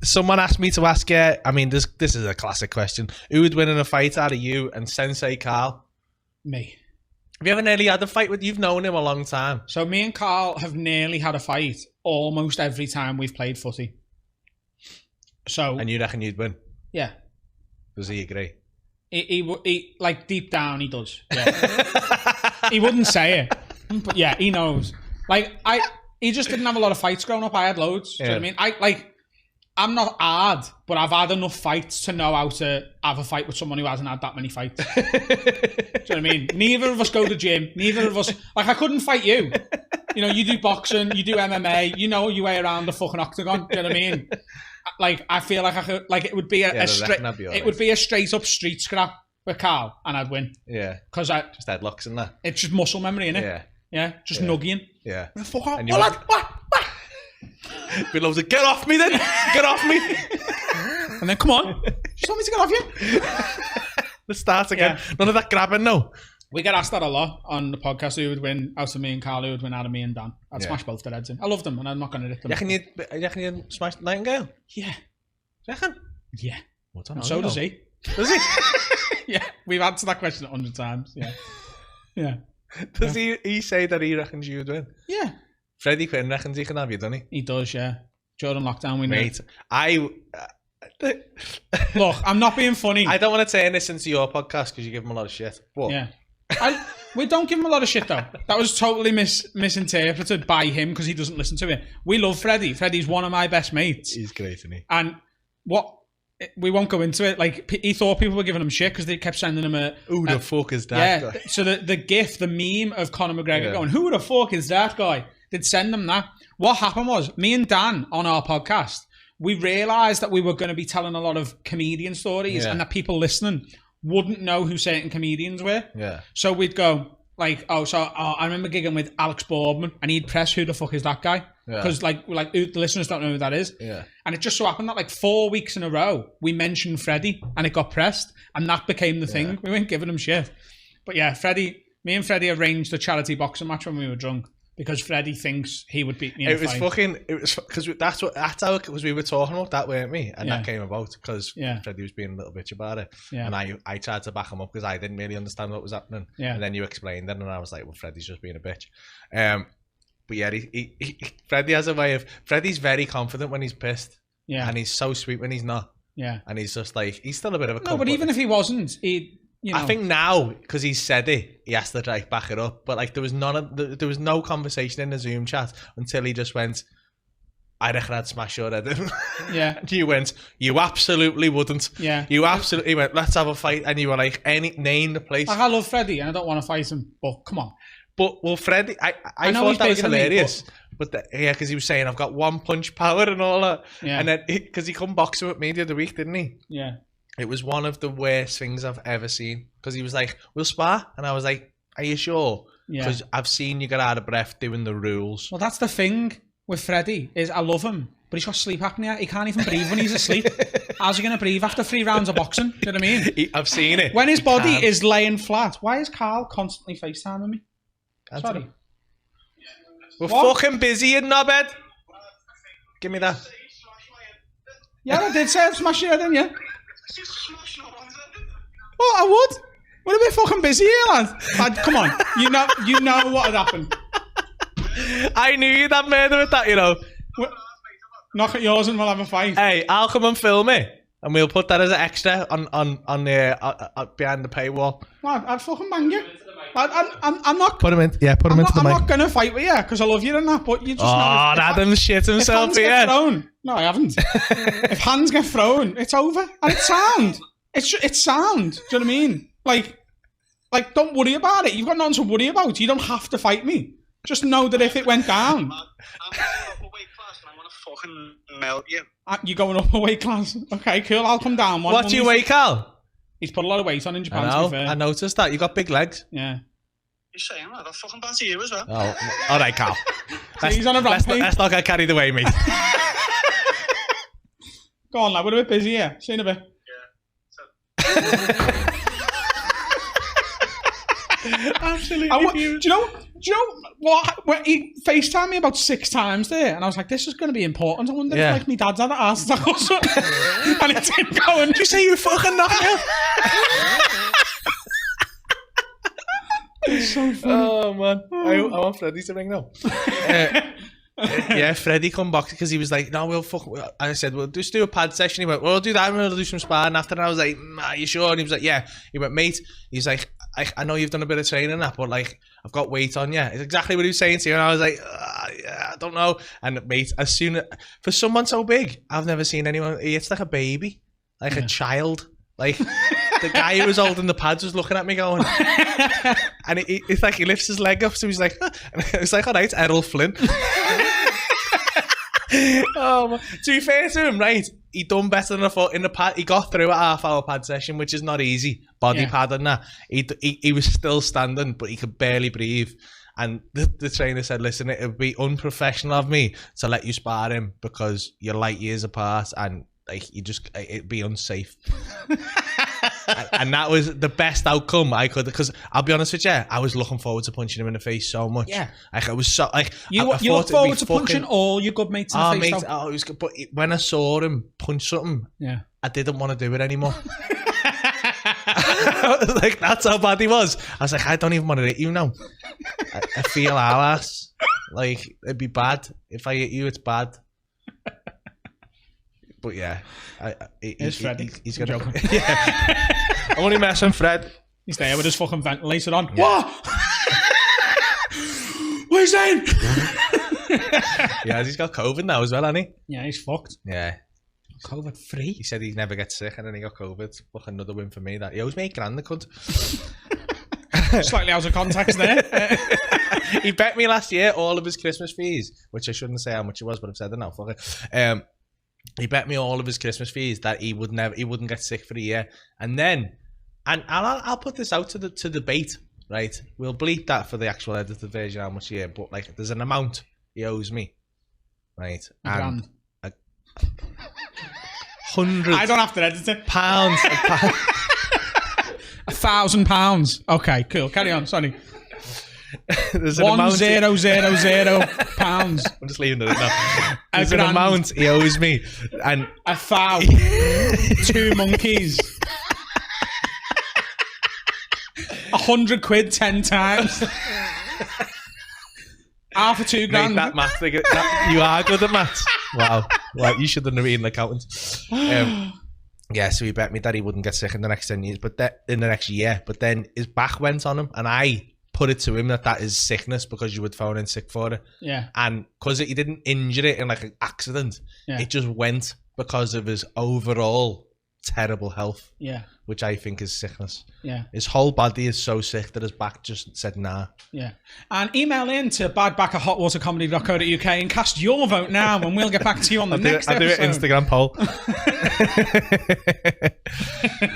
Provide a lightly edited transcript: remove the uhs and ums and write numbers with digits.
someone asked me to ask you, I mean, this is a classic question. Who would win in a fight out of you and Sensei Carl? Me. Have you ever nearly had a fight with... You've known him a long time. So me and Carl have nearly had a fight almost every time we've played footy. So... And you reckon you'd win? Yeah. Does he agree? He like, deep down, he does. Yeah. He wouldn't say it. But yeah, he knows. Like, he just didn't have a lot of fights growing up. I had loads. Yeah. Do you know what I mean? I'm not hard, but I've had enough fights to know how to have a fight with someone who hasn't had that many fights. Do you know what I mean? Neither of us go to gym. Neither of us... Like, I couldn't fight you. You know, you do boxing, you do MMA, you know your way around the fucking octagon. Do you know what I mean? Like, I feel like I could... Like, it would be a straight... It would be a straight-up street scrap with Carl, and I'd win. Yeah. Because I... Just headlocks and that. It's just muscle memory, innit? Yeah. Yeah, just nugging. Yeah. Fuck off. And you what? Be loads of, get off me then! Get off me! And then, come on. Just want me to get off you? Let's start again. Yeah. None of that grabbing, no. We get asked that a lot on the podcast. Who would win out of me and Carl? Who would win out of me and Dan? I'd smash both their heads in. I love them and I'm not going to rip them. You reckon you'd smash Nightingale? Yeah. You reckon? Yeah. Well, and so does he. Does he? Yeah. We've answered that question 100 times. Yeah. Yeah. Does he say that he reckons you would win? Yeah. Freddie Quinn reckons he can have you, doesn't he? He does, yeah. During lockdown, we know. Mate, Look, I'm not being funny. I don't want to turn this into your podcast because you give him a lot of shit. But... Yeah. We don't give him a lot of shit, though. That was totally misinterpreted by him because he doesn't listen to it. We love Freddie. Freddie's one of my best mates. He's great, isn't he? And we won't go into it. Like, he thought people were giving him shit because they kept sending him who the fuck is that guy? So the gif, the meme of Conor McGregor going, who the fuck is that guy? They'd send them that. What happened was, me and Dan on our podcast, we realised that we were going to be telling a lot of comedian stories and that people listening wouldn't know who certain comedians were. Yeah. So we'd go, like, I remember gigging with Alex Boardman and he'd press, who the fuck is that guy? Because like the listeners don't know who that is. Yeah. And it just so happened that like 4 weeks in a row, we mentioned Freddie and it got pressed and that became the thing. We weren't giving him shit. But yeah, me and Freddie arranged a charity boxing match when we were drunk. Because Freddie thinks he would beat me in a fight. It was because that's how it was. We were talking about that, weren't we? And that came about because Freddie was being a little bitch about it. Yeah. And I tried to back him up because I didn't really understand what was happening. Yeah. And then you explained it and I was like, well, Freddie's just being a bitch. But yeah, Freddie has a way of... Freddie's very confident when he's pissed. Yeah. And he's so sweet when he's not. Yeah. And he's just like... He's still a bit of a... No, but even if he wasn't, you know. I think now, because he said it, he has to like back it up. But like there was no conversation in the Zoom chat until he just went, I reckon I'd smash your head in. Yeah. And you went, you absolutely wouldn't. Yeah. You absolutely went, let's have a fight. And you were like, name the place. Like, I love Freddie and I don't want to fight him, but come on. But, well, Freddie, I thought that was hilarious. But because he was saying, I've got one punch power and all that. Yeah. And then, because he come boxing with me the other week, didn't he? Yeah. It was one of the worst things I've ever seen. Because he was like, we'll spar. And I was like, are you sure? Yeah. Because I've seen you get out of breath doing the rules. Well, that's the thing with Freddie, is I love him, but he's got sleep apnea. He can't even breathe when he's asleep. How's he going to breathe after 3 rounds of boxing? Do you know what I mean? I've seen it. When his body is laying flat, why is Carl constantly FaceTiming me? Sorry. We're fucking busy in knobhead. Give me that. Yeah, I did say I'd smash your head in, yeah. Well, I would. We're a bit fucking busy here, lad. Come on. You know what had happened. I knew you'd have murder with that, you know. Knock at yours and we'll have a fight. Hey, I'll come and film it. And we'll put that as an extra on the behind the paywall. Lad, I'd fucking bang you. I'm not... Put him in. Yeah, put him into the mic. I'm not going to fight with you because I love you and that, but you just know... Oh, Adam shit himself here. No, I haven't. If hands get thrown, it's over. And it's sound. It's sound. Do you know what I mean? Like, don't worry about it. You've got nothing to worry about. You don't have to fight me. Just know that if it went down... I'm going up a weight class and I'm going to fucking melt you. You're going up a weight class? Okay, cool. I'll come down. What do you weigh, Carl? He's put a lot of weight on in Japan, to be fair. I noticed that. You got big legs. Yeah. You're saying that? I'll fucking batter you as well. Oh, all right, Carl. He's on a rampage. Let's not get carried away, mate. Go on, lad. We're a bit busy here. See you in a bit. Yeah. Absolutely. Do you know you know what? He FaceTimed me about 6 times there, and I was like, this is going to be important. I wonder if like my dad's had an arse attack or something. And it didn't go. And you say you fucking knocked out? It's so funny. Oh man, I want Freddie to ring now. Yeah, Freddie come back because he was like, no, we'll fuck. I said, well, just do a pad session. He went, well, we'll do that and we'll do some sparring after. And I was like, are you sure? And he was like, yeah. He went, mate, he's like, I know you've done a bit of training that, but like, I've got weight on you. It's exactly what he was saying to you. And I was like, yeah, I don't know. And mate, for someone so big, I've never seen anyone, it's like a baby, like a child. Like, the guy who was holding the pads was looking at me going, and it's like he lifts his leg up, so he's like, and it's like, all right, Errol Flynn. To be fair to him, right, he done better than I thought in the pad. He got through a half-hour pad session, which is not easy. Body pad and that. He was still standing, but he could barely breathe. And the trainer said, listen, it would be unprofessional of me to let you spar him because you're light years apart and like it'd be unsafe. And that was the best outcome I could, because I'll be honest with you, I was looking forward to punching him in the face so much. Yeah, like I was so like you look forward to punching all your good mates in the face. Mate, it was good, but when I saw him punch something, I didn't want to do it anymore. Like that's how bad he was. I was like, I don't even want to hit you now. I feel our ass. Like it'd be bad if I hit you. It's bad. But yeah, he's Freddie. He's gonna. Yeah. I'm only messing, Fred. He's there with his fucking ventilator on. Yeah. What? What are you saying? Yeah, he's got COVID now as well, hasn't he? Yeah, he's fucked. Yeah. COVID free. He said he'd never get sick, and then he got COVID. Fucking another win for me. That he owes me $8,000, the cunt. Slightly out of context there. He bet me last year all of his Christmas fees, which I shouldn't say how much it was, but I've said it now. Fuck it. He bet me all of his Christmas fees that he wouldn't get sick for a year, and I'll put this out to debate, right? We'll bleep that for the actual edited version how much a year, but like there's an amount he owes me, right? And £100. I don't have to edit it. Pounds. £1,000. Okay, cool. Carry on. Sorry. There's an £1,000. I'm just leaving it now. There's an amount he owes me, and 1,000. 2 monkeys. 100 quid 10 times. Half of £2,000. Mate, that math thing, you are good at maths. Wow. Well, you should have been an accountant. Yeah, so he bet me that he wouldn't get sick in the next 10 years, but in the next year. But then his back went on him, and I put it to him that is sickness because you would phone in sick for it. Yeah. And because he didn't injure it in like an accident, it just went because of his overall terrible health. Yeah. Which I think is sickness. Yeah. His whole body is so sick that his back just said nah. Yeah. And email in to badback@hotwatercomedy.co.uk and cast your vote now, and we'll get back to you on the next episode. I'll do an Instagram poll.